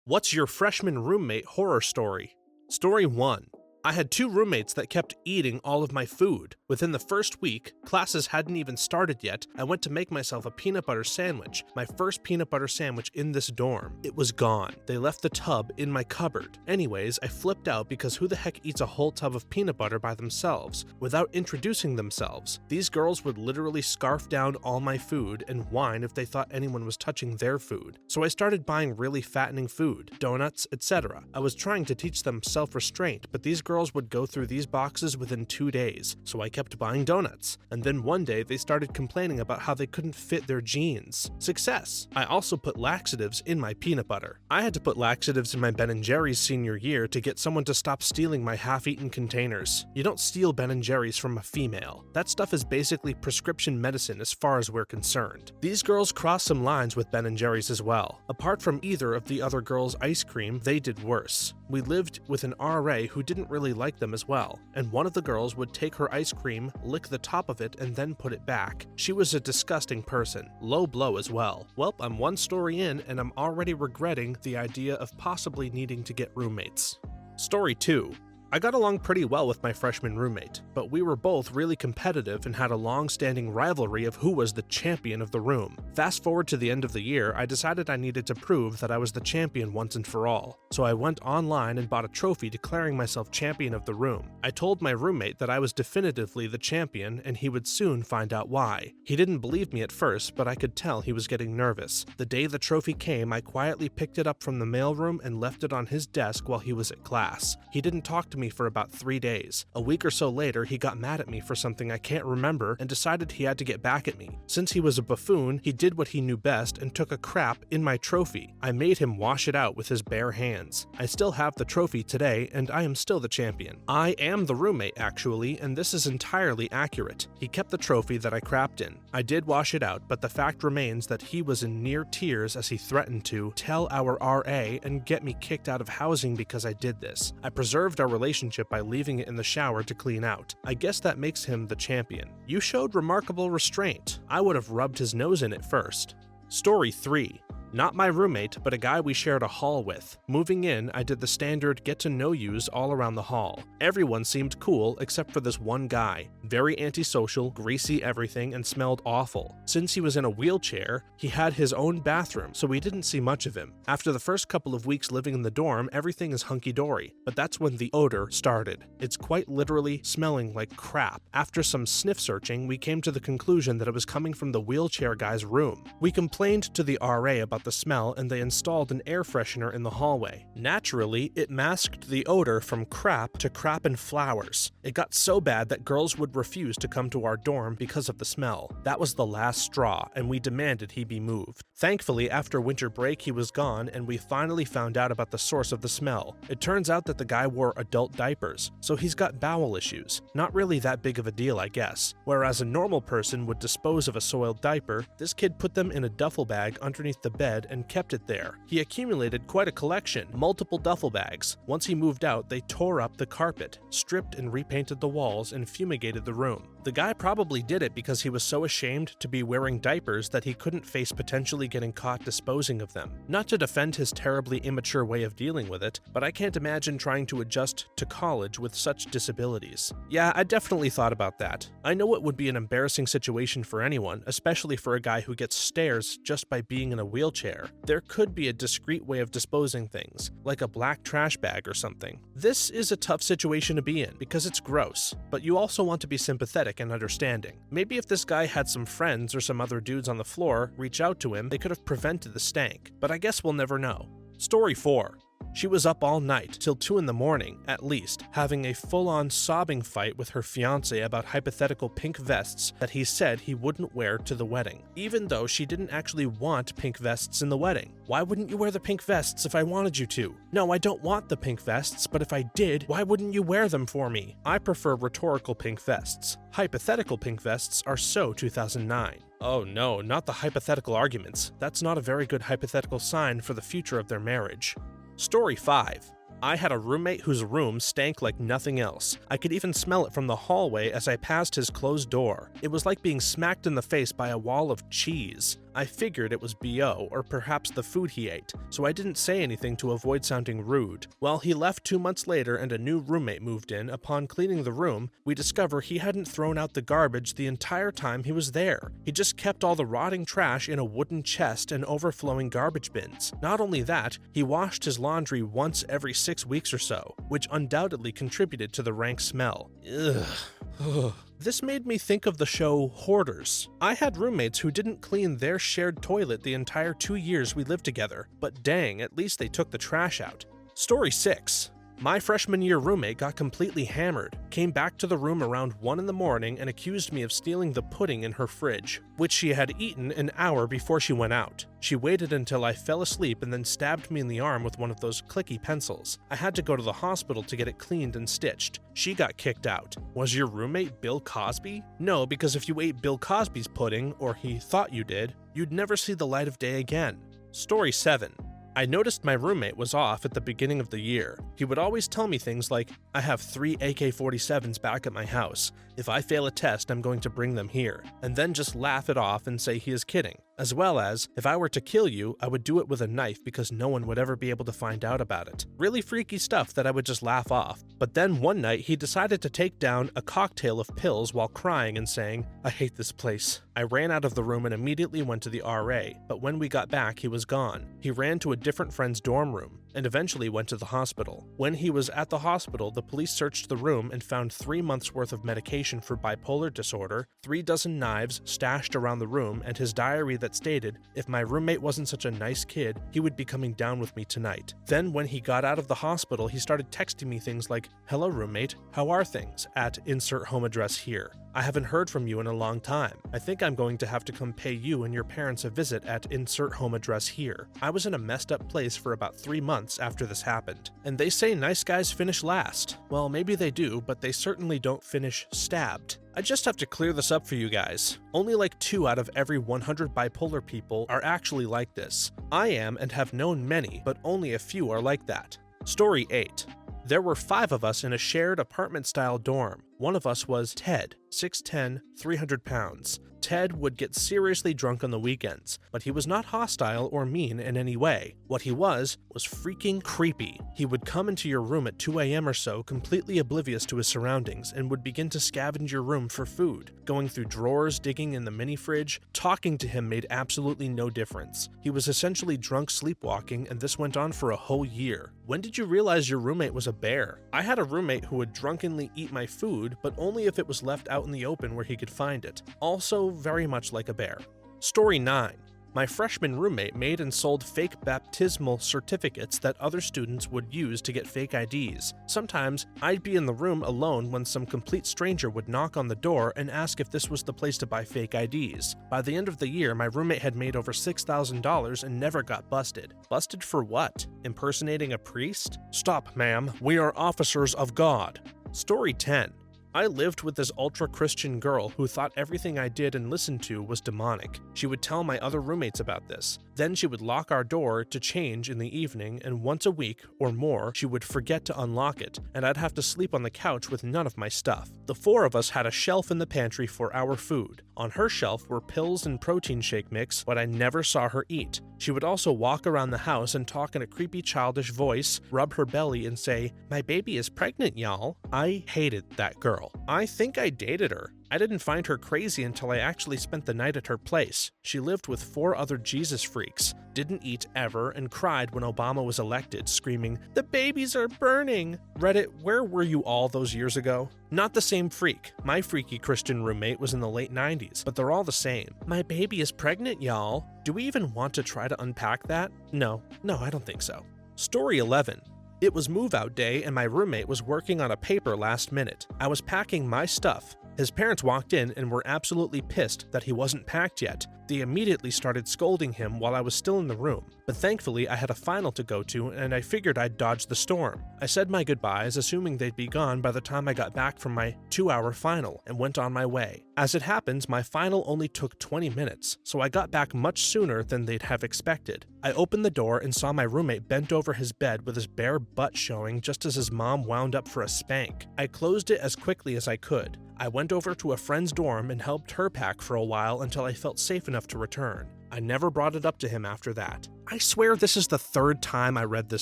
What's your freshman roommate horror story? Story 1. I had 2 roommates that kept eating all of my food. Within the first week, classes hadn't even started yet, I went to make myself a peanut butter sandwich, my first peanut butter sandwich in this dorm. It was gone. They left the tub in my cupboard. Anyways, I flipped out because who the heck eats a whole tub of peanut butter by themselves, without introducing themselves? These girls would literally scarf down all my food and whine if they thought anyone was touching their food. So I started buying really fattening food, donuts, etc. I was trying to teach them self-restraint, but these girls would go through these boxes within 2 days, so I kept buying donuts. And then one day they started complaining about how they couldn't fit their jeans. Success! I also put laxatives in my peanut butter. I had to put laxatives in my Ben & Jerry's senior year to get someone to stop stealing my half-eaten containers. You don't steal Ben & Jerry's from a female. That stuff is basically prescription medicine as far as we're concerned. These girls crossed some lines with Ben & Jerry's as well. Apart from either of the other girls' ice cream, they did worse. We lived with an RA who didn't really like them as well, and one of the girls would take her ice cream, lick the top of it, and then put it back. She was a disgusting person. Low blow as well. Well, I'm one story in, and I'm already regretting the idea of possibly needing to get roommates. Story 2. I got along pretty well with my freshman roommate, but we were both really competitive and had a long-standing rivalry of who was the champion of the room. Fast forward to the end of the year, I decided I needed to prove that I was the champion once and for all, so I went online and bought a trophy declaring myself champion of the room. I told my roommate that I was definitively the champion and he would soon find out why. He didn't believe me at first, but I could tell he was getting nervous. The day the trophy came, I quietly picked it up from the mailroom and left it on his desk while he was at class. He didn't talk to me for about 3 days. A week or so later, he got mad at me for something I can't remember and decided he had to get back at me. Since he was a buffoon, he did what he knew best and took a crap in my trophy. I made him wash it out with his bare hands. I still have the trophy today, and I am still the champion. I am the roommate, actually, and this is entirely accurate. He kept the trophy that I crapped in. I did wash it out, but the fact remains that he was in near tears as he threatened to tell our RA and get me kicked out of housing because I did this. I preserved our relationship by leaving it in the shower to clean out. I guess that makes him the champion. You showed remarkable restraint. I would have rubbed his nose in it first. Story 3. Not my roommate, but a guy we shared a hall with. Moving in, I did the standard get-to-know-yous all around the hall. Everyone seemed cool except for this one guy. Very antisocial, greasy everything, and smelled awful. Since he was in a wheelchair, he had his own bathroom, so we didn't see much of him. After the first couple of weeks living in the dorm, everything is hunky-dory, but that's when the odor started. It's quite literally smelling like crap. After some sniff searching, we came to the conclusion that it was coming from the wheelchair guy's room. We complained to the RA about the smell, and they installed an air freshener in the hallway. Naturally, it masked the odor from crap to crap and flowers. It got so bad that girls would refuse to come to our dorm because of the smell. That was the last straw, and we demanded he be moved. Thankfully, after winter break, he was gone, and we finally found out about the source of the smell. It turns out that the guy wore adult diapers, so he's got bowel issues. Not really that big of a deal, I guess. Whereas a normal person would dispose of a soiled diaper, this kid put them in a duffel bag underneath the bed and kept it there. He accumulated quite a collection, multiple duffel bags. Once he moved out, they tore up the carpet, stripped and repainted the walls, and fumigated the room. The guy probably did it because he was so ashamed to be wearing diapers that he couldn't face potentially getting caught disposing of them. Not to defend his terribly immature way of dealing with it, but I can't imagine trying to adjust to college with such disabilities. Yeah, I definitely thought about that. I know it would be an embarrassing situation for anyone, especially for a guy who gets stares just by being in a wheelchair. There could be a discreet way of disposing things, like a black trash bag or something. This is a tough situation to be in because it's gross, but you also want to be sympathetic and understanding. Maybe if this guy had some friends or some other dudes on the floor reach out to him, they could have prevented the stank, but I guess we'll never know. Story 4. She was up all night, till 2 in the morning, at least, having a full-on sobbing fight with her fiancé about hypothetical pink vests that he said he wouldn't wear to the wedding, even though she didn't actually want pink vests in the wedding. Why wouldn't you wear the pink vests if I wanted you to? No, I don't want the pink vests, but if I did, why wouldn't you wear them for me? I prefer rhetorical pink vests. Hypothetical pink vests are so 2009. Oh no, not the hypothetical arguments. That's not a very good hypothetical sign for the future of their marriage. Story 5. I had a roommate whose room stank like nothing else. I could even smell it from the hallway as I passed his closed door. It was like being smacked in the face by a wall of cheese. I figured it was BO or perhaps the food he ate, so I didn't say anything to avoid sounding rude. Well, he left 2 months later and a new roommate moved in. Upon cleaning the room, we discover he hadn't thrown out the garbage the entire time he was there. He just kept all the rotting trash in a wooden chest and overflowing garbage bins. Not only that, he washed his laundry once every 6 weeks or so, which undoubtedly contributed to the rank smell. Ugh. This made me think of the show Hoarders. I had roommates who didn't clean their shared toilet the entire 2 years we lived together, but dang, at least they took the trash out. Story 6. My freshman year roommate got completely hammered, came back to the room around 1 in the morning and accused me of stealing the pudding in her fridge, which she had eaten an hour before she went out. She waited until I fell asleep and then stabbed me in the arm with one of those clicky pencils. I had to go to the hospital to get it cleaned and stitched. She got kicked out. Was your roommate Bill Cosby? No, because if you ate Bill Cosby's pudding, or he thought you did, you'd never see the light of day again. Story 7. I noticed my roommate was off at the beginning of the year. He would always tell me things like, I have 3 AK-47s back at my house. If I fail a test, I'm going to bring them here. And then just laugh it off and say he is kidding. As well as, if I were to kill you, I would do it with a knife because no one would ever be able to find out about it. Really freaky stuff that I would just laugh off. But then one night, he decided to take down a cocktail of pills while crying and saying, I hate this place. I ran out of the room and immediately went to the RA, but when we got back, he was gone. He ran to a different friend's dorm room and eventually went to the hospital. When he was at the hospital, the police searched the room and found 3 months worth of medication for bipolar disorder, 3 dozen knives stashed around the room, and his diary that stated, if my roommate wasn't such a nice kid, he would be coming down with me tonight. Then when he got out of the hospital, he started texting me things like, hello roommate, how are things? At insert home address here. I haven't heard from you in a long time. I think I'm going to have to come pay you and your parents a visit at insert home address here. I was in a messed up place for about 3 months after this happened. And they say nice guys finish last. Well, maybe they do, but they certainly don't finish stabbed. I just have to clear this up for you guys. Only like 2 out of every 100 bipolar people are actually like this. I am and have known many, but only a few are like that. Story 8. There were 5 of us in a shared apartment-style dorm. One of us was Ted, 6'10", 300 pounds. Ted would get seriously drunk on the weekends, but he was not hostile or mean in any way. What he was freaking creepy. He would come into your room at 2 a.m. or so, completely oblivious to his surroundings, and would begin to scavenge your room for food. Going through drawers, digging in the mini fridge, talking to him made absolutely no difference. He was essentially drunk sleepwalking, and this went on for a whole year. When did you realize your roommate was a bear? I had a roommate who would drunkenly eat my food, but only if it was left out in the open where he could find it. Also very much like a bear. Story 9. My freshman roommate made and sold fake baptismal certificates that other students would use to get fake IDs. Sometimes, I'd be in the room alone when some complete stranger would knock on the door and ask if this was the place to buy fake IDs. By the end of the year, my roommate had made over $6,000 and never got busted. Busted for what? Impersonating a priest? Stop, ma'am. We are officers of God. Story 10. I lived with this ultra-Christian girl who thought everything I did and listened to was demonic. She would tell my other roommates about this. Then she would lock our door to change in the evening, and once a week or more, she would forget to unlock it, and I'd have to sleep on the couch with none of my stuff. The 4 of us had a shelf in the pantry for our food. On her shelf were pills and protein shake mix, but I never saw her eat. She would also walk around the house and talk in a creepy childish voice, rub her belly and say, "My baby is pregnant, y'all." I hated that girl. I think I dated her. I didn't find her crazy until I actually spent the night at her place. She lived with 4 other Jesus freaks, didn't eat ever, and cried when Obama was elected, screaming, "The babies are burning!" Reddit, where were you all those years ago? Not the same freak. My freaky Christian roommate was in the late 90s, but they're all the same. My baby is pregnant, y'all. Do we even want to try to unpack that? No, I don't think so. Story 11. It was move-out day and my roommate was working on a paper last minute. I was packing my stuff. His parents walked in and were absolutely pissed that he wasn't packed yet. They immediately started scolding him while I was still in the room. But thankfully, I had a final to go to and I figured I'd dodge the storm. I said my goodbyes, assuming they'd be gone by the time I got back from my 2-hour final, and went on my way. As it happens, my final only took 20 minutes, so I got back much sooner than they'd have expected. I opened the door and saw my roommate bent over his bed with his bare butt showing just as his mom wound up for a spank. I closed it as quickly as I could. I went over to a friend's dorm and helped her pack for a while until I felt safe enough enough to return. I never brought it up to him after that. I swear this is the third time I read this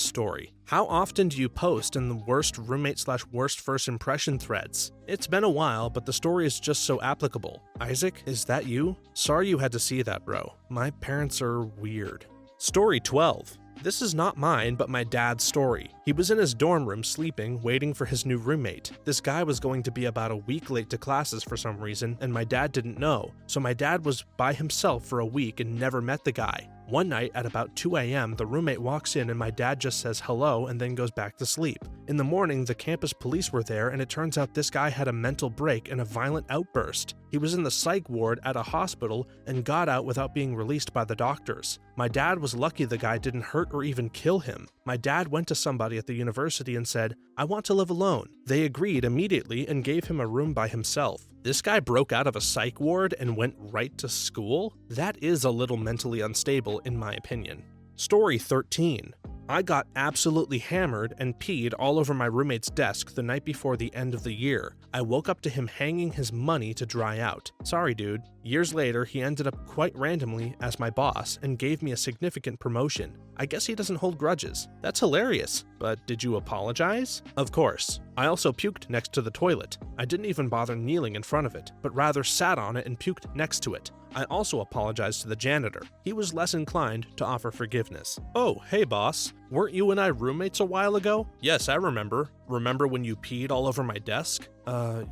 story. How often do you post in the worst roommate/worst first impression threads? It's been a while, but the story is just so applicable. Isaac, is that you? Sorry you had to see that, bro. My parents are weird. Story 12. This is not mine, but my dad's story. He was in his dorm room sleeping, waiting for his new roommate. This guy was going to be about a week late to classes for some reason, and my dad didn't know. So my dad was by himself for a week and never met the guy. One night at about 2 a.m., the roommate walks in and my dad just says hello and then goes back to sleep. In the morning, the campus police were there and it turns out this guy had a mental break and a violent outburst. He was in the psych ward at a hospital and got out without being released by the doctors. My dad was lucky the guy didn't hurt or even kill him. My dad went to somebody at the university and said, "I want to live alone." They agreed immediately and gave him a room by himself. This guy broke out of a psych ward and went right to school? That is a little mentally unstable in my opinion. Story 13. I got absolutely hammered and peed all over my roommate's desk the night before the end of the year. I woke up to him hanging his money to dry out. Sorry, dude. Years later, he ended up quite randomly as my boss and gave me a significant promotion. I guess he doesn't hold grudges. That's hilarious. But did you apologize? Of course. I also puked next to the toilet. I didn't even bother kneeling in front of it, but rather sat on it and puked next to it. I also apologized to the janitor. He was less inclined to offer forgiveness. Oh, hey boss. Weren't you and I roommates a while ago? Yes, I remember. Remember when you peed all over my desk?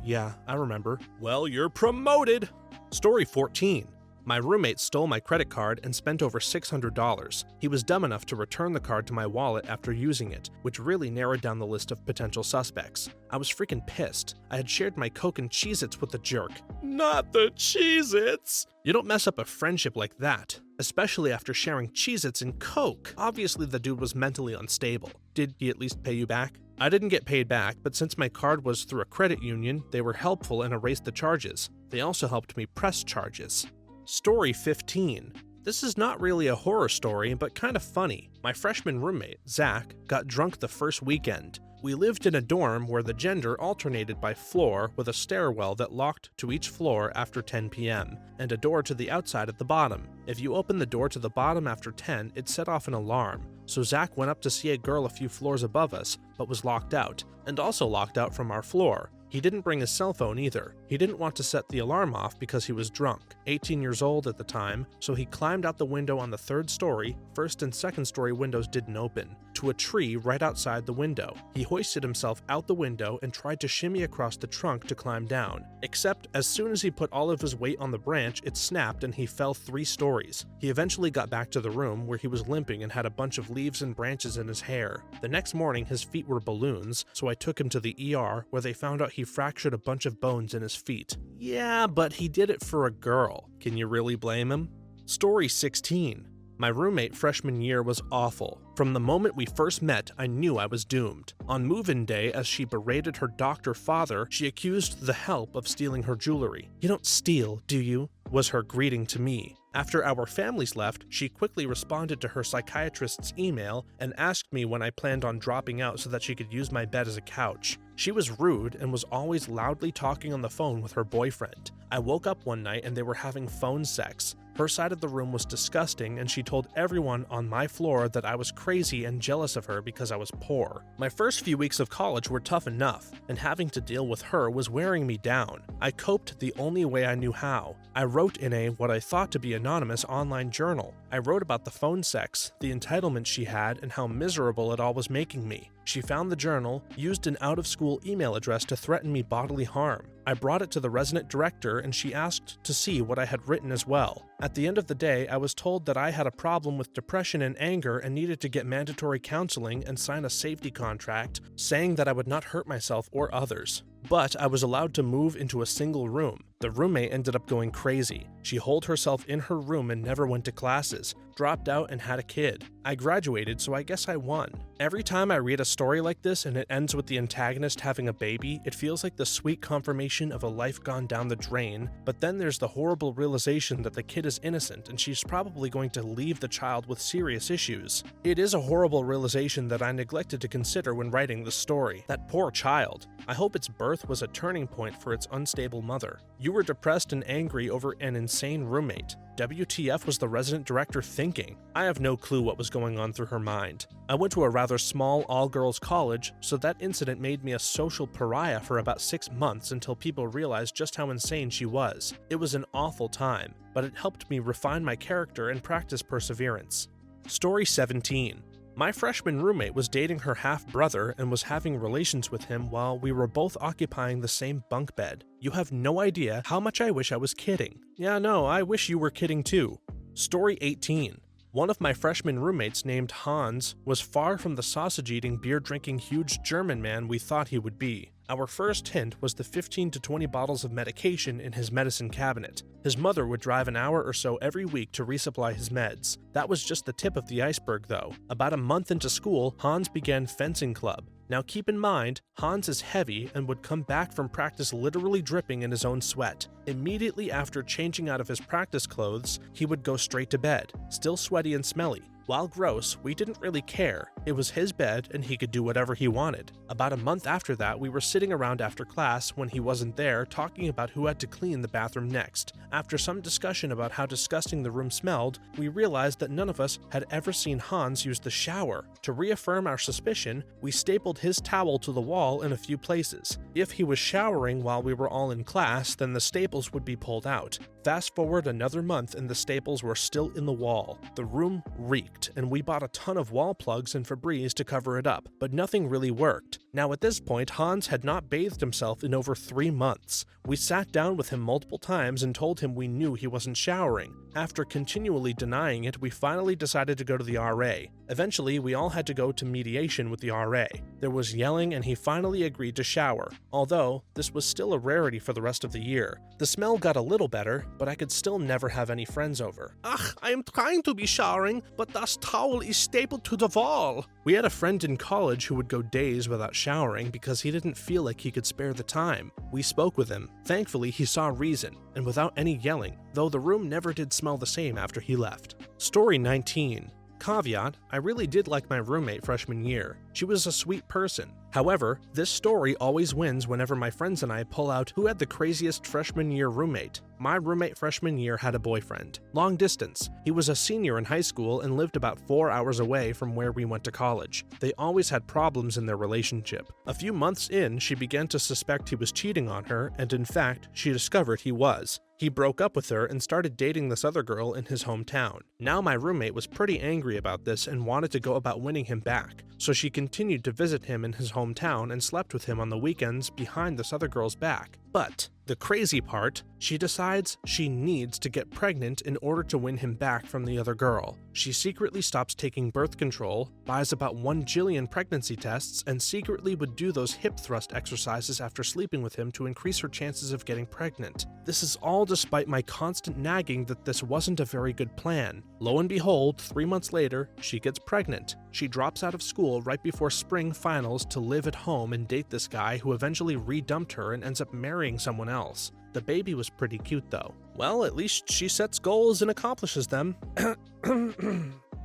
Yeah, I remember. Well, you're promoted! Story 14. My roommate stole my credit card and spent over $600. He was dumb enough to return the card to my wallet after using it, which really narrowed down the list of potential suspects. I was freaking pissed. I had shared my Coke and Cheez-Its with the jerk. Not the Cheez-Its! You don't mess up a friendship like that, especially after sharing Cheez-Its and Coke. Obviously the dude was mentally unstable. Did he at least pay you back? I didn't get paid back, but since my card was through a credit union, they were helpful and erased the charges. They also helped me press charges. Story 15. This is not really a horror story, but kind of funny. My freshman roommate, Zach, got drunk the first weekend. We lived in a dorm where the gender alternated by floor with a stairwell that locked to each floor after 10 p.m. and a door to the outside at the bottom. If you opened the door to the bottom after 10, it set off an alarm. So Zach went up to see a girl a few floors above us, but was locked out, and also locked out from our floor. He didn't bring his cell phone either. He didn't want to set the alarm off because he was drunk, 18 years old at the time, so he climbed out the window on the third story, first and second story windows didn't open, to a tree right outside the window. He hoisted himself out the window and tried to shimmy across the trunk to climb down, except as soon as he put all of his weight on the branch, it snapped and he fell 3 stories. He eventually got back to the room where he was limping and had a bunch of leaves and branches in his hair. The next morning, his feet were balloons, so I took him to the ER where they found out he fractured a bunch of bones in his feet. Yeah, but he did it for a girl. Can you really blame him? Story 16. My roommate freshman year was awful. From the moment we first met, I knew I was doomed. On move-in day, as she berated her doctor father, she accused the help of stealing her jewelry. "You don't steal, do you?" was her greeting to me. After our families left, she quickly responded to her psychiatrist's email and asked me when I planned on dropping out so that she could use my bed as a couch. She was rude and was always loudly talking on the phone with her boyfriend. I woke up one night and they were having phone sex. Her side of the room was disgusting and she told everyone on my floor that I was crazy and jealous of her because I was poor. My first few weeks of college were tough enough, and having to deal with her was wearing me down. I coped the only way I knew how. I wrote in a what I thought to be anonymous online journal. I wrote about the phone sex, the entitlement she had, and how miserable it all was making me. She found the journal, used an out-of-school email address to threaten me bodily harm. I brought it to the resident director and she asked to see what I had written as well. At the end of the day, I was told that I had a problem with depression and anger and needed to get mandatory counseling and sign a safety contract saying that I would not hurt myself or others. But I was allowed to move into a single room. The roommate ended up going crazy. She holed herself in her room and never went to classes, dropped out and had a kid. I graduated, so I guess I won. Every time I read a story like this and it ends with the antagonist having a baby, it feels like the sweet confirmation of a life gone down the drain, but then there's the horrible realization that the kid is innocent and she's probably going to leave the child with serious issues. It is a horrible realization that I neglected to consider when writing this story. That poor child. I hope its birth was a turning point for its unstable mother. You were depressed and angry over an insane roommate. WTF was the resident director thinking? I have no clue what was going on through her mind. I went to a rather small all-girls college, so that incident made me a social pariah for about 6 months until people realized just how insane she was. It was an awful time, but it helped me refine my character and practice perseverance. Story 17. My freshman roommate was dating her half-brother and was having relations with him while we were both occupying the same bunk bed. You have no idea how much I wish I was kidding. Yeah, no, I wish you were kidding too. Story 18. One of my freshman roommates named Hans was far from the sausage-eating, beer-drinking huge German man we thought he would be. Our first hint was the 15 to 20 bottles of medication in his medicine cabinet. His mother would drive an hour or so every week to resupply his meds. That was just the tip of the iceberg though. About a month into school, Hans began fencing club. Now keep in mind, Hans is heavy and would come back from practice literally dripping in his own sweat. Immediately after changing out of his practice clothes, he would go straight to bed, still sweaty and smelly. While gross, we didn't really care. It was his bed and he could do whatever he wanted. About a month after that, we were sitting around after class when he wasn't there talking about who had to clean the bathroom next. After some discussion about how disgusting the room smelled, we realized that none of us had ever seen Hans use the shower. To reaffirm our suspicion, we stapled his towel to the wall in a few places. If he was showering while we were all in class, then the staples would be pulled out. Fast forward another month and the staples were still in the wall. The room reeked, and we bought a ton of wall plugs and Febreze to cover it up, but nothing really worked. Now at this point, Hans had not bathed himself in over 3 months. We sat down with him multiple times and told him we knew he wasn't showering. After continually denying it, we finally decided to go to the RA. Eventually, we all had to go to mediation with the RA. There was yelling and he finally agreed to shower, although this was still a rarity for the rest of the year. The smell got a little better, but I could still never have any friends over. Ach, I am trying to be showering, but das towel is stapled to the wall. We had a friend in college who would go days without showering because he didn't feel like he could spare the time. We spoke with him. Thankfully, he saw reason, and without any yelling, though the room never did smell the same after he left. Story 19. Caveat, I really did like my roommate freshman year. She was a sweet person. However, this story always wins whenever my friends and I pull out who had the craziest freshman year roommate. My roommate freshman year had a boyfriend. Long distance. He was a senior in high school and lived about 4 hours away from where we went to college. They always had problems in their relationship. A few months in, she began to suspect he was cheating on her, and in fact, she discovered he was. He broke up with her and started dating this other girl in his hometown. Now my roommate was pretty angry about this and wanted to go about winning him back, so she continued to visit him in his hometown and slept with him on the weekends behind this other girl's back. But the crazy part, she decides she needs to get pregnant in order to win him back from the other girl. She secretly stops taking birth control, buys about 1 jillion pregnancy tests, and secretly would do those hip thrust exercises after sleeping with him to increase her chances of getting pregnant. This is all despite my constant nagging that this wasn't a very good plan. Lo and behold, 3 months later, she gets pregnant. She drops out of school right before spring finals to live at home and date this guy who eventually re-dumped her and ends up marrying someone else. The baby was pretty cute though. Well, at least she sets goals and accomplishes them.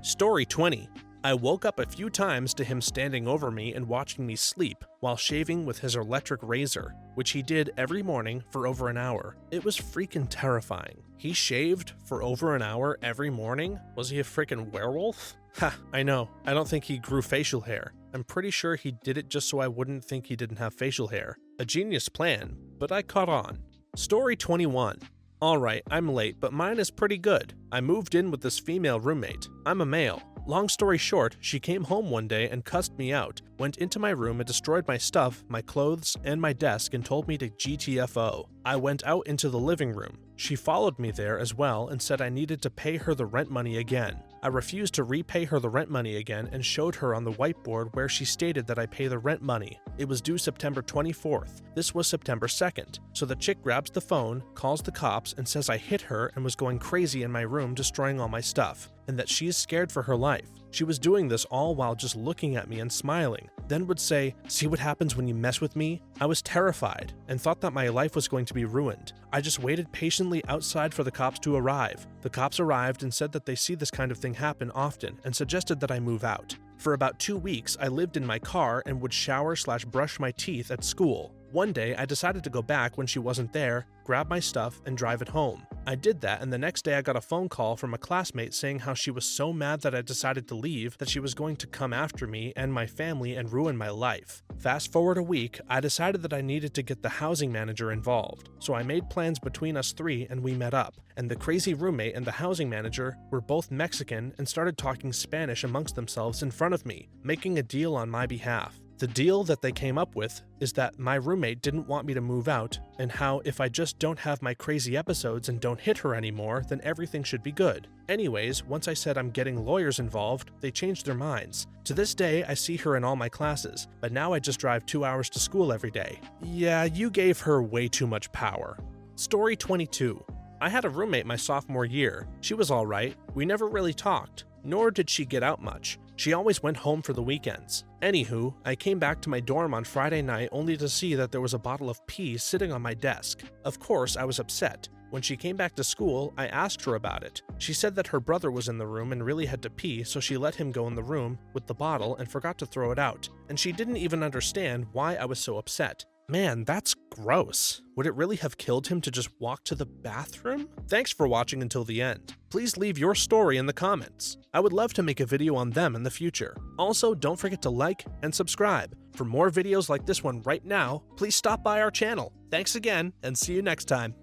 Story 20. I woke up a few times to him standing over me and watching me sleep while shaving with his electric razor, which he did every morning for over an hour. It was freaking terrifying. He shaved for over an hour every morning? Was he a freaking werewolf? Ha, I know. I don't think he grew facial hair. I'm pretty sure he did it just so I wouldn't think he didn't have facial hair. A genius plan, but I caught on. Story 21. Alright, I'm late, but mine is pretty good. I moved in with this female roommate. I'm a male. Long story short, she came home one day and cussed me out, went into my room and destroyed my stuff, my clothes, and my desk and told me to GTFO. I went out into the living room. She followed me there as well and said I needed to pay her the rent money again. I refused to repay her the rent money again and showed her on the whiteboard where she stated that I pay the rent money. It was due September 24th. This was September 2nd. So the chick grabs the phone, calls the cops, and says I hit her and was going crazy in my room destroying all my stuff, and that she's scared for her life. She was doing this all while just looking at me and smiling, then would say, "See what happens when you mess with me?" I was terrified and thought that my life was going to be ruined. I just waited patiently outside for the cops to arrive. The cops arrived and said that they see this kind of thing happen often and suggested that I move out. For about 2 weeks, I lived in my car and would shower/brush my teeth at school. One day, I decided to go back when she wasn't there, grab my stuff, and drive it home. I did that, and the next day I got a phone call from a classmate saying how she was so mad that I decided to leave that she was going to come after me and my family and ruin my life. Fast forward a week, I decided that I needed to get the housing manager involved. So I made plans between us three and we met up. And the crazy roommate and the housing manager were both Mexican and started talking Spanish amongst themselves in front of me, making a deal on my behalf. The deal that they came up with is that my roommate didn't want me to move out, and how if I just don't have my crazy episodes and don't hit her anymore, then everything should be good. Anyways, once I said I'm getting lawyers involved, they changed their minds. To this day, I see her in all my classes, but now I just drive 2 hours to school every day. Yeah, you gave her way too much power. Story 22. I had a roommate my sophomore year. She was alright. We never really talked, nor did she get out much. She always went home for the weekends. Anywho, I came back to my dorm on Friday night only to see that there was a bottle of pee sitting on my desk. Of course, I was upset. When she came back to school, I asked her about it. She said that her brother was in the room and really had to pee, so she let him go in the room with the bottle and forgot to throw it out. And she didn't even understand why I was so upset. Man, that's gross. Would it really have killed him to just walk to the bathroom? Thanks for watching until the end. Please leave your story in the comments. I would love to make a video on them in the future. Also, don't forget to like and subscribe. For more videos like this one right now, please stop by our channel. Thanks again, and see you next time.